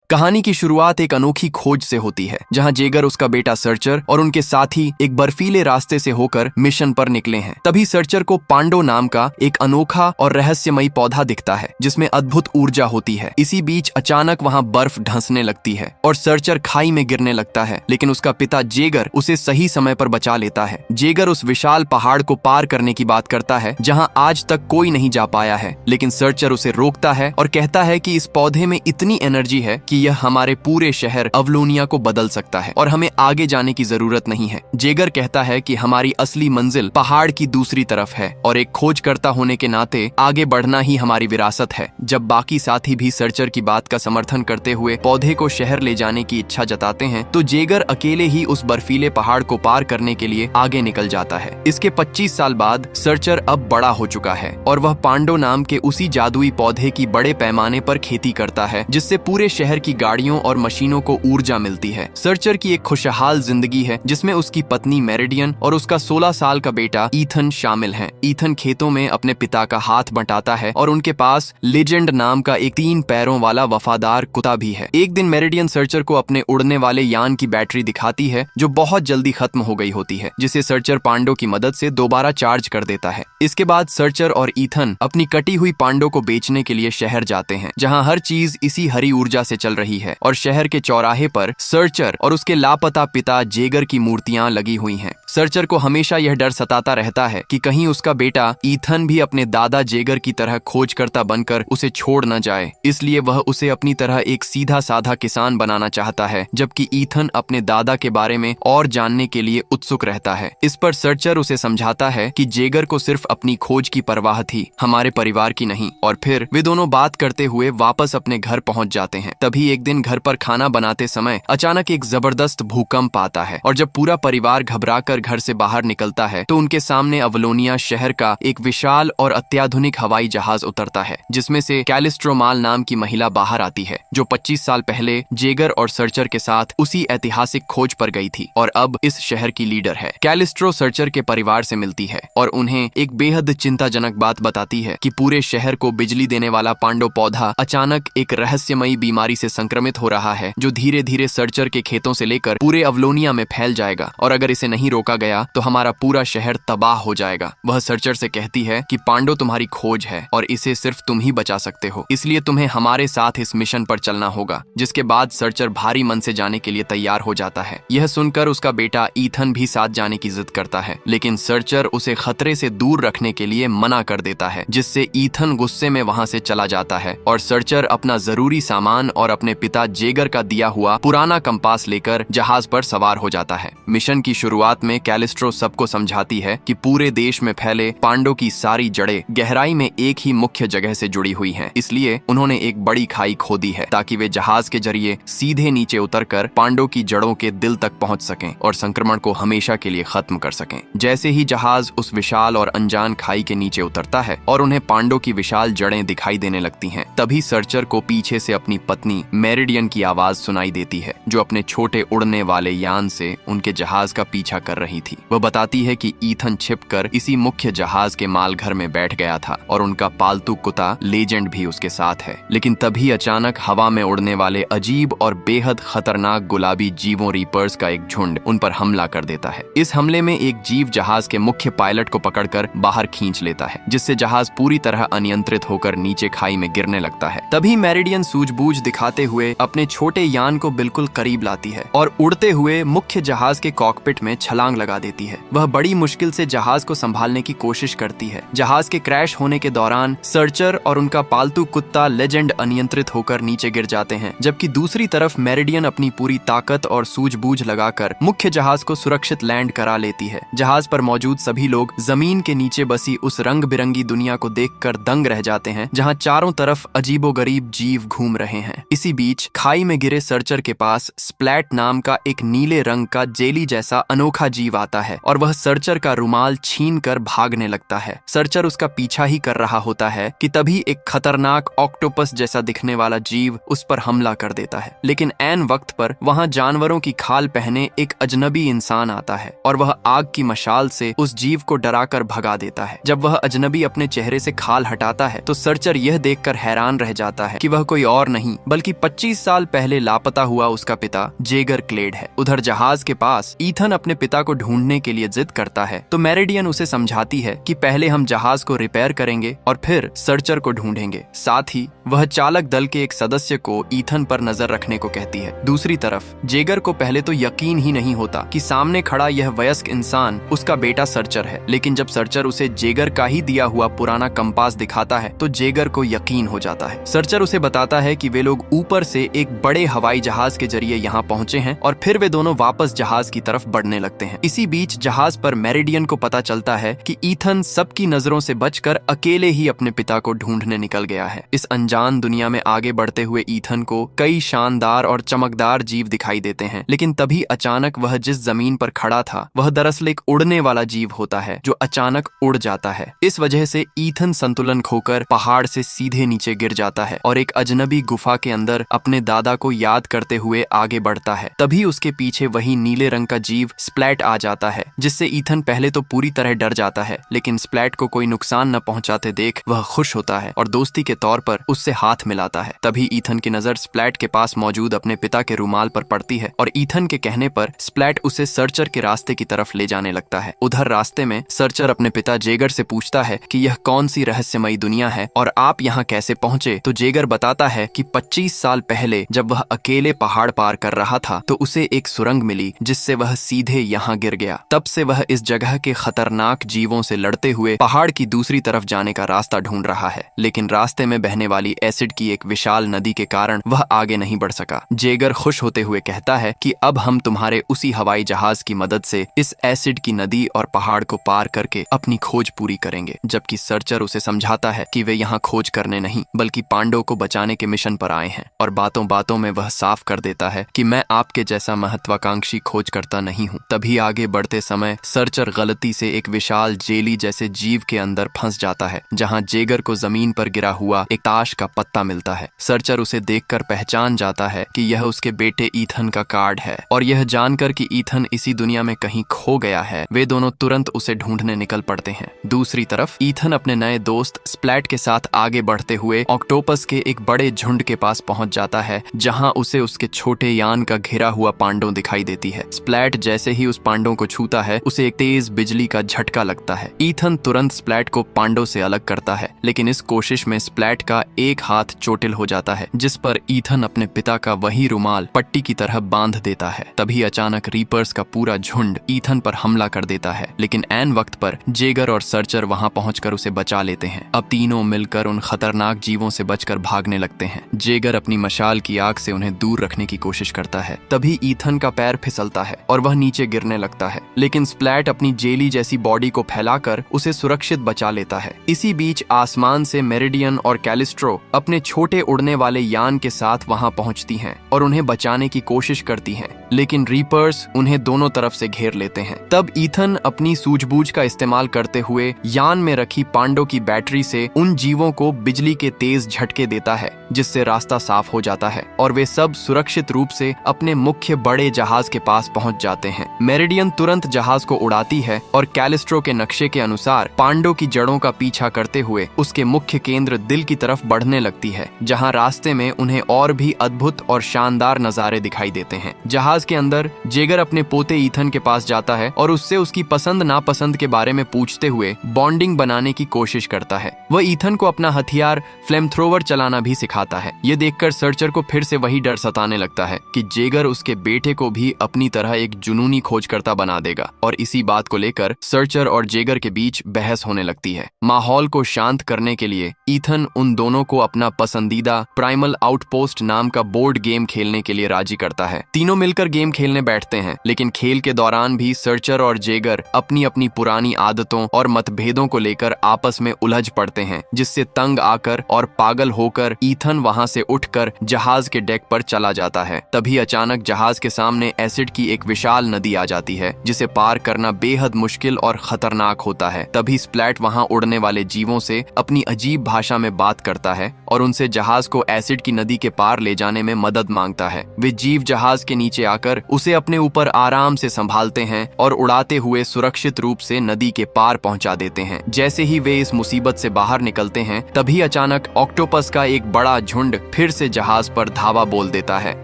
कहानी की शुरुआत एक अनोखी खोज से होती है, जहां जेगर, उसका बेटा सर्चर और उनके साथी एक बर्फीले रास्ते से होकर मिशन पर निकले हैं। तभी सर्चर को पांडो नाम का एक अनोखा और रहस्यमयी पौधा दिखता है, जिसमें अद्भुत ऊर्जा होती है। इसी बीच अचानक वहां बर्फ धंसने लगती है और सर्चर खाई में गिरने लगता है, लेकिन उसका पिता जेगर उसे सही समय पर बचा लेता है। जेगर उस विशाल पहाड़ को पार करने की बात करता है, जहां आज तक कोई नहीं जा पाया है, लेकिन सर्चर उसे रोकता है और कहता है कि इस पौधे में इतनी एनर्जी है कि यह हमारे पूरे शहर अवलोनिया को बदल सकता है और हमें आगे जाने की जरूरत नहीं है। जेगर कहता है कि हमारी असली मंजिल पहाड़ की दूसरी तरफ है और एक खोजकर्ता होने के नाते आगे बढ़ना ही हमारी विरासत है। जब बाकी साथी भी सर्चर की बात का समर्थन करते हुए पौधे को शहर ले जाने की इच्छा जताते हैं, तो जेगर अकेले ही उस बर्फीले पहाड़ को पार करने के लिए आगे निकल जाता है। इसके 25 साल बाद सर्चर अब बड़ा हो चुका है और वह पांडो नाम के उसी जादुई पौधे की बड़े पैमाने पर खेती करता है, जिससे पूरे शहर की गाड़ियों और मशीनों को ऊर्जा मिलती है। सर्चर की एक खुशहाल जिंदगी है, जिसमें उसकी पत्नी मेरिडियन और उसका 16 साल का बेटा ईथन शामिल हैं। ईथन खेतों में अपने पिता का हाथ बंटाता है और उनके पास लेजेंड नाम का एक 3 पैरों वाला वफादार कुत्ता भी है। एक दिन मेरिडियन सर्चर को अपने उड़ने वाले यान की बैटरी दिखाती है, जो बहुत जल्दी खत्म हो गई होती है, जिसे सर्चर पांडो की मदद से दोबारा चार्ज कर देता है। इसके बाद सर्चर और ईथन अपनी कटी हुई पांडो को बेचने के लिए शहर जाते हैं, जहाँ हर चीज इसी हरी ऊर्जा से चल रही है और शहर के चौराहे पर सर्चर और उसके लापता पिता जेगर की मूर्तियां लगी हुई हैं। सर्चर को हमेशा यह डर सताता रहता है कि कहीं उसका बेटा ईथन भी अपने दादा जेगर की तरह खोजकर्ता बनकर उसे छोड़ न जाए, इसलिए वह उसे अपनी तरह एक सीधा साधा किसान बनाना चाहता है, जबकि ईथन अपने दादा के बारे में और जानने के लिए उत्सुक रहता है। इस पर सर्चर उसे समझाता है कि जेगर को सिर्फ अपनी खोज की परवाह थी, हमारे परिवार की नहीं, और फिर वे दोनों बात करते हुए वापस अपने घर पहुंच जाते हैं। तभी एक दिन घर पर खाना बनाते समय अचानक एक जबरदस्त भूकंप आता है और जब पूरा परिवार घबराकर घर से बाहर निकलता है, तो उनके सामने अवलोनिया शहर का एक विशाल और अत्याधुनिक हवाई जहाज उतरता है, जिसमें से कैलिस्ट्रोमाल नाम की महिला बाहर आती है, जो 25 साल पहले जेगर और सर्चर के साथ उसी ऐतिहासिक खोज पर गई थी और अब इस शहर की लीडर है। कैलिस्ट्रो सर्चर के परिवार से मिलती है और उन्हें एक बेहद चिंताजनक बात बताती है कि पूरे शहर को बिजली देने वाला पांडो पौधा अचानक एक रहस्यमयी बीमारी से संक्रमित हो रहा है, जो धीरे धीरे सर्चर के खेतों से लेकर पूरे अवलोनिया में फैल जाएगा और अगर इसे नहीं रोका गया तो हमारा पूरा शहर तबाह हो जाएगा। वह सर्चर से कहती है कि पांडो तुम्हारी खोज है और इसे सिर्फ तुम ही बचा सकते हो, इसलिए तुम्हें हमारे साथ इस मिशन पर चलना होगा। जिसके बाद सर्चर भारी मन से जाने के लिए तैयार हो जाता है। यह सुनकर उसका बेटा ईथन भी साथ जाने की जिद करता है, लेकिन सर्चर उसे खतरे से दूर रखने के लिए मना कर देता है, जिससे ईथन गुस्से में वहां से चला जाता है और सर्चर अपना जरूरी सामान और अपने पिता जेगर का दिया हुआ पुराना कंपास लेकर जहाज पर सवार हो जाता है। मिशन की शुरुआत में कैलिस्ट्रो सबको समझाती है कि पूरे देश में फैले पांडो की सारी जड़ें गहराई में एक ही मुख्य जगह से जुड़ी हुई हैं, इसलिए उन्होंने एक बड़ी खाई खोदी है ताकि वे जहाज के जरिए सीधे नीचे उतरकर पांडो की जड़ों के दिल तक पहुंच सकें और संक्रमण को हमेशा के लिए खत्म कर सकें। जैसे ही जहाज उस विशाल और अनजान खाई के नीचे उतरता है और उन्हें पांडो की विशाल जड़ें दिखाई देने लगती हैं, तभी सर्चर को पीछे से अपनी पत्नी मेरिडियन की आवाज सुनाई देती है, जो अपने छोटे उड़ने वाले यान से उनके जहाज का पीछा कर रही थी। वह बताती है कि ईथन छिपकर इसी मुख्य जहाज के माल घर में बैठ गया था और उनका पालतू कुत्ता लेजेंड भी उसके साथ है। लेकिन तभी अचानक हवा में उड़ने वाले अजीब और बेहद खतरनाक गुलाबी जीवों रीपर्स का एक झुंड उन पर हमला कर देता है। इस हमले में एक जीव जहाज के मुख्य पायलट को पकड़कर बाहर खींच लेता है, जिससे जहाज पूरी तरह अनियंत्रित होकर नीचे खाई में गिरने लगता है। तभी मेरिडियन सूझबूझ दिखाते हुए अपने छोटे यान को बिल्कुल करीब लाती है और उड़ते हुए मुख्य जहाज के कॉकपिट में छलांग लगा देती है। वह बड़ी मुश्किल से जहाज को संभालने की कोशिश करती है। जहाज के क्रैश होने के दौरान सर्चर और उनका पालतू कुत्ता लेजेंड अनियंत्रित होकर नीचे गिर जाते हैं, जबकि दूसरी तरफ मेरिडियन अपनी पूरी ताकत और सूझबूझ लगाकर मुख्य जहाज को सुरक्षित लैंड करा लेती है। जहाज पर मौजूद सभी लोग जमीन के नीचे बसी उस रंग बिरंगी दुनिया को देखकर दंग रह जाते हैं, जहां चारों तरफ अजीबोगरीब जीव घूम रहे हैं। इसी बीच खाई में गिरे सर्चर के पास स्प्लैट नाम का एक नीले रंग का जेली जैसा अनोखा जीव आता है और वह सर्चर का रुमाल छीन कर भागने लगता है। सर्चर उसका पीछा ही कर रहा होता है कि तभी एक खतरनाक ऑक्टोपस जैसा दिखने वाला जीव उस पर हमला कर देता है, लेकिन ऐन वक्त पर वहां जानवरों की खाल पहने एक अजनबी इंसान आता है और वह आग की मशाल से उस जीव को डराकर भगा देता है। जब वह अजनबी अपने चेहरे से खाल हटाता है तो सर्चर यह देखकर हैरान रह जाता है कि वह कोई और नहीं बल्कि 25 साल पहले लापता हुआ उसका पिता जेगर क्लेड है। उधर जहाज के पास ईथन अपने पिता को ढूंढने के लिए जिद करता है तो मेरिडियन उसे समझाती है कि पहले हम जहाज को रिपेयर करेंगे और फिर सर्चर को ढूंढेंगे। साथ ही वह चालक दल के एक सदस्य को ईथन पर नजर रखने को कहती है। दूसरी तरफ जेगर को पहले तो यकीन ही नहीं होता कि सामने खड़ा यह वयस्क इंसान उसका बेटा सर्चर है, लेकिन जब सर्चर उसे जेगर का ही दिया हुआ पुराना कंपास दिखाता है तो जेगर को यकीन हो जाता है। सर्चर उसे बताता है कि वे लोग ऊपर से एक बड़े हवाई जहाज के जरिए यहाँ पहुंचे हैं और फिर वे दोनों वापस जहाज की तरफ बढ़ने लगते हैं। इसी बीच जहाज पर मेरिडियन को पता चलता है कि ईथन सबकी नजरों से बचकर अकेले ही अपने पिता को ढूंढने निकल गया है। इस अनजान दुनिया में आगे बढ़ते हुए ईथन को कई शानदार और चमकदार जीव दिखाई देते हैं, लेकिन तभी अचानक वह जिस जमीन पर खड़ा था वह दरअसल एक उड़ने वाला जीव होता है जो अचानक उड़ जाता है। इस वजह से ईथन संतुलन खोकर पहाड़ से सीधे नीचे गिर जाता है और एक अजनबी गुफा के अंदर अपने दादा को याद करते हुए आगे बढ़ता है। तभी उसके पीछे वही नीले रंग का जीव स्प्लैट आ जाता है, जिससे ईथन पहले तो पूरी तरह डर जाता है, लेकिन स्प्लैट को कोई नुकसान न पहुंचाते देख वह खुश होता है और दोस्ती के तौर पर उससे हाथ मिलाता है। तभी ईथन की नजर स्प्लैट के पास मौजूद अपने पिता के रुमाल पर पड़ती है और ईथन के कहने पर स्प्लैट उसे सर्चर के रास्ते की तरफ ले जाने लगता है। उधर रास्ते में सर्चर अपने पिता जेगर से पूछता है कि यह कौन सी रहस्यमयी दुनिया है और आप यहाँ कैसे पहुँचे, तो जेगर बताता है कि 25 साल पहले जब वह अकेले पहाड़ पार कर रहा था तो उसे एक सुरंग मिली जिससे वह सीधे यहाँ गिर गया। तब से वह इस जगह के खतरनाक जीवों से लड़ते हुए पहाड़ की दूसरी तरफ जाने का रास्ता ढूंढ रहा है, लेकिन रास्ते में बहने वाली एसिड की एक विशाल नदी के कारण वह आगे नहीं बढ़ सका। जेगर खुश होते हुए कहता है कि अब हम तुम्हारे उसी हवाई जहाज की मदद से इस एसिड की नदी और पहाड़ को पार करके अपनी खोज पूरी करेंगे, जबकि सर्चर उसे समझाता है कि वे यहाँ खोज करने नहीं बल्कि पांडव को बचाने के मिशन पर आए हैं और बातों बातों में वह साफ कर देता है कि मैं आपके जैसा महत्वाकांक्षी खोज करता नहीं हूँ। तभी आगे बढ़ते समय सर्चर गलती से एक विशाल जेली जैसे जीव के अंदर फंस जाता है, जहाँ जेगर को जमीन पर गिरा हुआ एक ताश का पत्ता मिलता है। सर्चर उसे देखकर पहचान जाता है कि यह उसके बेटे ईथन का कार्ड है और यह जानकर कि ईथन इसी दुनिया में कहीं खो गया है वे दोनों तुरंत उसे ढूंढने निकल पड़ते हैं। दूसरी तरफ ईथन अपने नए दोस्त स्प्लैट के साथ आगे बढ़ते हुए ऑक्टोपस के एक बड़े झुंड के पास पहुंच जाता है, जहां उसे उसके छोटे यान का घिरा हुआ पांडव दिखाई देती है। स्प्लैट जैसे ही उस पांडव को छूता है उसे एक तेज बिजली का झटका लगता है। ईथन तुरंत स्प्लैट को पांडव से अलग करता है, लेकिन इस कोशिश में स्प्लैट का एक हाथ चोटिल हो जाता है, जिस पर ईथन अपने पिता का वही रुमाल पट्टी की तरह बांध देता है। तभी अचानक रीपर्स का पूरा झुंड ईथन पर हमला कर देता है, लेकिन ऐन वक्त पर जेगर और सर्चर वहां पहुंचकर उसे बचा लेते हैं। अब तीनों मिलकर उन खतरनाक जीवों से बचकर भागने लगते हैं। जेगर अपनी मशाल की आग से उन्हें दूर रखने की कोशिश करता है। तभी ईथन का पैर फिसलता है और वह नीचे गिरने लगता है, लेकिन स्प्लैट अपनी जेली जैसी बॉडी को फैलाकर उसे सुरक्षित बचा लेता है। इसी बीच आसमान से मेरिडियन और कैलिस्ट्रो अपने छोटे उड़ने वाले यान के साथ वहां पहुंचती हैं और उन्हें बचाने की कोशिश करती हैं, लेकिन रीपर्स उन्हें दोनों तरफ से घेर लेते हैं। तब ईथन अपनी सूझबूझ का इस्तेमाल करते हुए यान में रखी पांडव की बैटरी से उन जीवों को बिजली के तेज झटके देता है, जिससे रास्ता साफ हो जाता है और वे सब सुरक्षित रूप से अपने मुख्य बड़े जहाज के पास पहुंच जाते हैं। मेरिडियन तुरंत जहाज को उड़ाती है और कैलिस्ट्रो के नक्शे के अनुसार पांडव की जड़ों का पीछा करते हुए उसके मुख्य केंद्र दिल की तरफ बढ़ने लगती है, जहां रास्ते में उन्हें और भी अद्भुत और शानदार नजारे दिखाई देते हैं। जहाज के अंदर जेगर अपने पोते ईथन के पास जाता है और उससे उसकी पसंद नापसंद के बारे में पूछते हुए बॉन्डिंग बनाने की कोशिश करता है। वह ईथन को अपना हथियार फ्लेम थ्रोवर चलाना भी सिखाता है। ये देखकर सर्चर को फिर से वही डर सताने लगता है कि जेगर उसके बेटे को भी अपनी तरह एक जुनूनी खोजकर्ता बना देगा, और इसी बात को लेकर सर्चर और जेगर के बीच बहस होने लगती है। माहौल को शांत करने के लिए ईथन उन दोनों को अपना पसंदीदा प्राइमल आउटपोस्ट नाम का बोर्ड गेम खेलने के लिए राजी करता है। तीनों मिलकर गेम खेलने बैठते हैं, लेकिन खेल के दौरान भी सर्चर और जेगर अपनी अपनी पुरानी आदतों और मतभेदों को लेकर आपस में उलझ पड़ते हैं, जिससे तंग आकर और पागल होकर ईथन वहां से उठकर जहाज के डेक पर चला जाता है। तभी अचानक जहाज के सामने एसिड की एक विशाल नदी आ जाती है, जिसे पार करना बेहद मुश्किल और खतरनाक होता है। तभी स्प्लैट वहां उड़ने वाले जीवों से अपनी अजीब भाषा में बात करता है और उनसे जहाज को एसिड की नदी के पार ले जाने में मदद मांगता है। वे जीव जहाज के नीचे बचाकर उसे अपने ऊपर आराम से संभालते हैं और उड़ाते हुए सुरक्षित रूप से नदी के पार पहुंचा देते हैं। जैसे ही वे इस मुसीबत से बाहर निकलते हैं, तभी अचानक ऑक्टोपस का एक बड़ा झुंड फिर से जहाज पर धावा बोल देता है।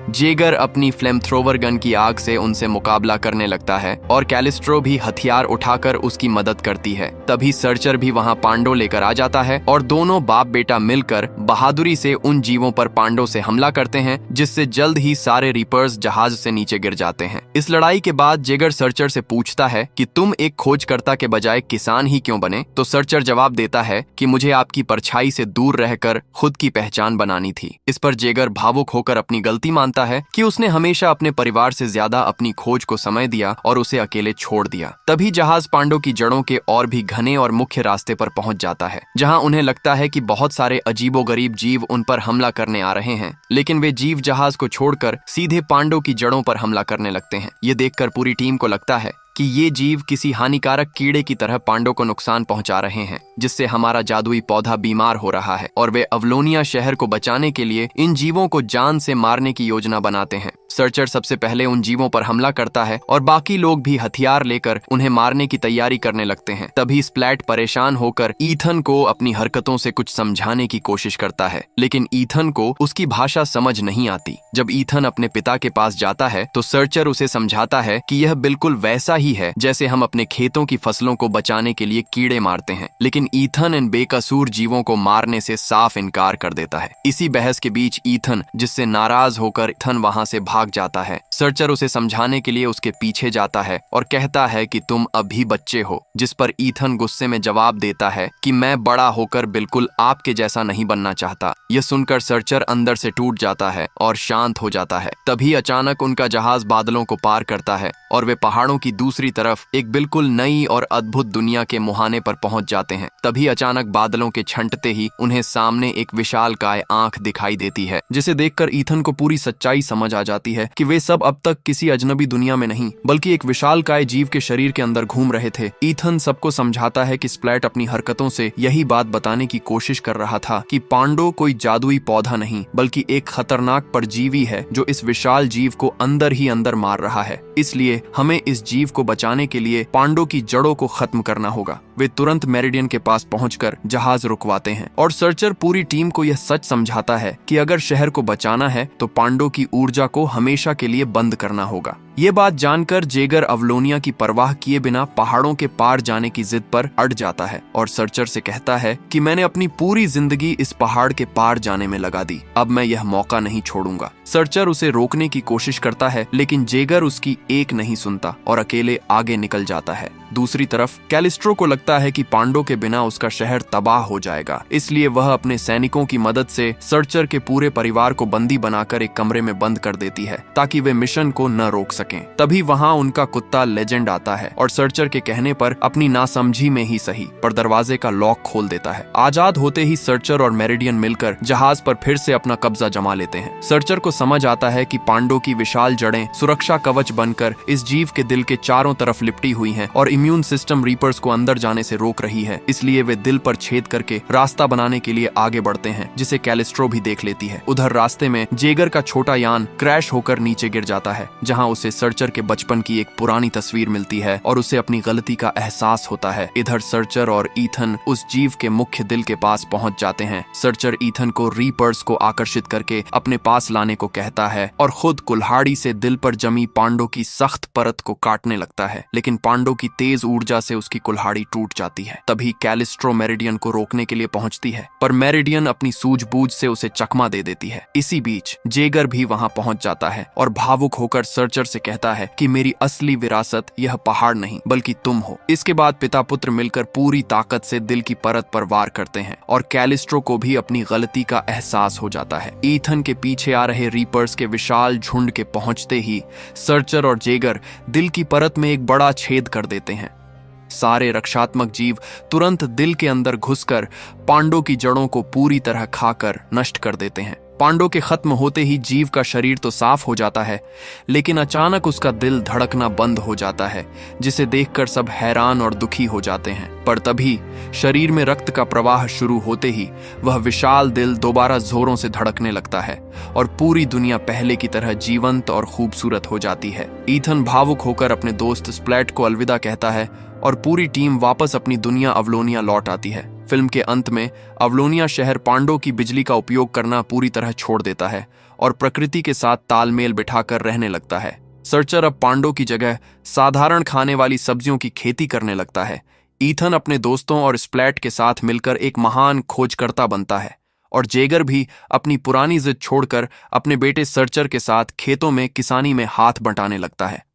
जेगर अपनी फ्लेमथ्रोवर गन की आग से उनसे मुकाबला करने लगता है और कैलिस्ट्रो भी हथियार उठाकर उसकी मदद करती है। तभी सर्चर भी वहां पांडो लेकर आ जाता है और दोनों बाप बेटा मिलकर बहादुरी से उन जीवों पर पांडो से हमला करते हैं, जिससे जल्द ही सारे रीपर्स जहाज से नीचे गिर जाते हैं। इस लड़ाई के बाद जेगर सर्चर से पूछता है कि तुम एक खोजकर्ता के बजाय किसान ही क्यों बने? तो सर्चर जवाब देता है कि मुझे आपकी परछाई से दूर रहकर खुद की पहचान बनानी थी। इस पर जेगर भावुक होकर अपनी गलती मानता है कि उसने हमेशा अपने परिवार से ज्यादा अपनी खोज को समय दिया और उसे अकेले छोड़ दिया। तभी जहाज पांडो की जड़ों के और भी घने और मुख्य रास्ते पर पहुंच जाता है, जहां उन्हें लगता है कि बहुत सारे अजीबोगरीब जीव उन पर हमला करने आ रहे हैं। लेकिन वे जीव जहाज को छोड़कर सीधे पांडो की जड़ों पर हमला करने लगते हैं। ये देखकर पूरी टीम को लगता है कि ये जीव किसी हानिकारक कीड़े की तरह पांडो को नुकसान पहुंचा रहे हैं, जिससे हमारा जादुई पौधा बीमार हो रहा है और वे अवलोनिया शहर को बचाने के लिए इन जीवों को जान से मारने की योजना बनाते हैं। सर्चर सबसे पहले उन जीवों पर हमला करता है और बाकी लोग भी हथियार लेकर उन्हें मारने की तैयारी करने लगते हैं। तभी स्प्लैट परेशान होकर ईथन को अपनी हरकतों से कुछ समझाने की कोशिश करता है, लेकिन ईथन को उसकी भाषा समझ नहीं आती। जब ईथन अपने पिता के पास जाता है तो सर्चर उसे समझाता है कि यह बिल्कुल वैसा ही है जैसे हम अपने खेतों की फसलों को बचाने के लिए कीड़े मारते हैं। लेकिन ईथन इन बेकसूर जीवों को मारने से साफ इनकार कर देता है। इसी बहस के बीच ईथन, जिससे नाराज होकर ईथन वहां से भाग जाता है, सर्चर उसे समझाने के लिए उसके पीछे जाता है और कहता है कि तुम अभी बच्चे हो, जिस पर ईथन गुस्से में जवाब देता है कि मैं बड़ा होकर बिल्कुल आपके जैसा नहीं बनना चाहता। यह सुनकर सर्चर अंदर से टूट जाता है और शांत हो जाता है। तभी अचानक उनका जहाज बादलों को पार करता है और वे पहाड़ों की दूसरी तरफ एक बिल्कुल नई और अद्भुत दुनिया के मुहाने पर पहुंच जाते हैं। तभी अचानक बादलों के छंटते ही उन्हें सामने एक विशालकाय आंख दिखाई देती है, जिसे देखकर ईथन को पूरी सच्चाई समझ आ जाती है कि वे सब अब तक किसी अजनबी दुनिया में नहीं बल्कि एक विशालकाय जीव के शरीर के अंदर घूम रहे थे। ईथन सबको समझाता है कि स्प्लैट अपनी हरकतों से यही बात बताने की कोशिश कर रहा था कि पांडो कोई जादुई पौधा नहीं बल्कि एक खतरनाक परजीवी है जो इस विशाल जीव को अंदर ही अंदर मार रहा है। इसलिए हमें इस जीव को बचाने के लिए पांडो की जड़ों को खत्म करना होगा। वे तुरंत मेरिडियन के पास पहुंचकर जहाज रुकवाते हैं और सर्चर पूरी टीम को यह सच समझाता है कि अगर शहर को बचाना है तो पांडो की ऊर्जा को हमेशा के लिए बंद करना होगा। ये बात जानकर जेगर अवलोनिया की परवाह किए बिना पहाड़ों के पार जाने की जिद पर अड़ जाता है और सर्चर से कहता है कि मैंने अपनी पूरी जिंदगी इस पहाड़ के पार जाने में लगा दी, अब मैं यह मौका नहीं छोड़ूंगा। सर्चर उसे रोकने की कोशिश करता है, लेकिन जेगर उसकी एक नहीं सुनता और अकेले आगे निकल जाता है। दूसरी तरफ कैलिस्ट्रो को लगता है कि पांडो के बिना उसका शहर तबाह हो जाएगा, इसलिए वह अपने सैनिकों की मदद से सर्चर के पूरे परिवार को बंदी बनाकर एक कमरे में बंद कर देती है ताकि वे मिशन को न रोक सकें। तभी वहां उनका कुत्ता लेजेंड आता है और सर्चर के कहने पर अपनी नासमझी में ही सही पर दरवाजे का लॉक खोल देता है। आजाद होते ही सर्चर और मेरिडियन मिलकर जहाज पर फिर से अपना कब्जा जमा लेते हैं। सर्चर को समझ आता है कि पांडो की विशाल जड़ें सुरक्षा कवच बनकर इस जीव के दिल के चारों तरफ लिपटी हुई हैं और इम्यून सिस्टम रीपर्स को अंदर जाने से रोक रही है। इसलिए वे दिल पर छेद करके रास्ता बनाने के लिए आगे बढ़ते हैं, जिसे कैलिस्ट्रो भी देख लेती है। उधर रास्ते में जेगर का छोटा यान क्रैश होकर नीचे गिर जाता है, जहां उसे सर्चर के बचपन की एक पुरानी तस्वीर मिलती है और उसे अपनी गलती का एहसास होता है। इधर सर्चर और ईथन उस जीव के मुख्य दिल के पास पहुंच जाते हैं। सर्चर ईथन को रीपर्स को आकर्षित करके अपने पास लाने को कहता है और खुद कुल्हाड़ी से दिल पर जमी पांडो की सख्त परत को काटने लगता है, लेकिन पांडो की तेज ऊर्जा से उसकी कुल्हाड़ी टूट जाती है। तभी कैलिस्ट्रो मेरिडियन को रोकने के लिए पहुंचती है, पर मेरिडियन अपनी सूझबूझ से उसे चकमा दे देती है। इसी बीच जेगर भी वहां पहुंच जाता है और भावुक होकर सर्चर से कहता है कि मेरी असली विरासत यह पहाड़ नहीं बल्कि तुम हो। इसके बाद पिता पुत्र मिलकर पूरी ताकत से दिल की परत पर वार करते हैं और कैलिस्ट्रो को भी अपनी गलती का एहसास हो जाता है। ईथन के पीछे आ रहे रीपर्स के विशाल झुंड के पहुंचते ही सर्चर और जेगर दिल की परत में एक बड़ा छेद कर देते हैं। सारे रक्षात्मक जीव तुरंत दिल के अंदर घुसकर पांडो की जड़ों को पूरी तरह खाकर नष्ट कर देते हैं। पांडो के खत्म होते ही जीव का शरीर तो साफ हो जाता है, लेकिन अचानक उसका दिल धड़कना बंद हो जाता है, जिसे देखकर सब हैरान और दुखी हो जाते हैं। पर तभी शरीर में रक्त का प्रवाह शुरू होते ही वह विशाल दिल दोबारा जोरों से धड़कने लगता है और पूरी दुनिया पहले की तरह जीवंत और खूबसूरत हो जाती है। ईथन भावुक होकर अपने दोस्त स्प्लैट को अलविदा कहता है और पूरी टीम वापस अपनी दुनिया अवलोनिया लौट आती है। फिल्म के अंत में अवलोनिया शहर पांडो की बिजली का उपयोग करना पूरी तरह छोड़ देता है और प्रकृति के साथ तालमेल बिठाकर रहने लगता है। सर्चर अब पांडो की जगह साधारण खाने वाली सब्जियों की खेती करने लगता है। ईथन अपने दोस्तों और स्प्लैट के साथ मिलकर एक महान खोजकर्ता बनता है और जेगर भी अपनी पुरानी जिद छोड़कर अपने बेटे सर्चर के साथ खेतों में किसानी में हाथ बंटाने लगता है।